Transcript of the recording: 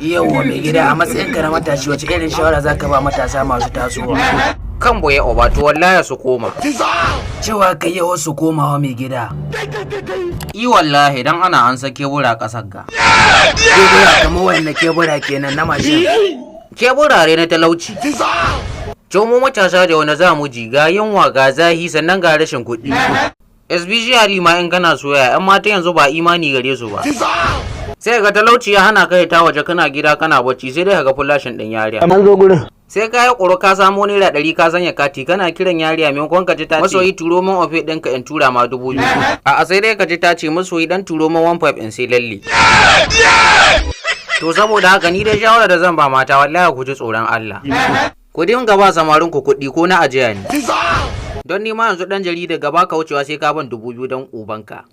Yawwa mai gida, a matsayinka na matashi wace irin shawara zaka ba matasa masu tasowa? Kan boye obato wallahi su koma. Cewa kai yawa su komawa mai gida. I wallahi dan ana an sake bura kasar ga. Kebura kamar wanda kebura kenan na mashin. Keburare na talauci. Jomo matasa da wani za mu ji ga yunwa ga zahi sannan ga rashin kuɗi. Especially ma in kana soyayya, 'yan mata yanzu ba imani gare su ba. Sai ga talauci ya hana kai ta waje kana gida kana bacci sai dai ka ga flashin din yariya. An zo gurin. Sai ka yi ƙuro ka samo naira 100 ka sanya kati kana kiran yariya maimakon ka ji ta ce masoyi turo min ofe ɗinka in tura ma 2000. A'a sai dai ka ji ta ce masoyi dan turo min 15 in sai lalle. To saboda haka ni dai shawara da zan ba mata wallahi ku ji tsoron Allah. Ku dinga ba samarin ku kuɗi ko na ajiya ne. Don ni ma yanzu dan jarida gaba ka wucewa sai ka ban 2000 dan ubanka.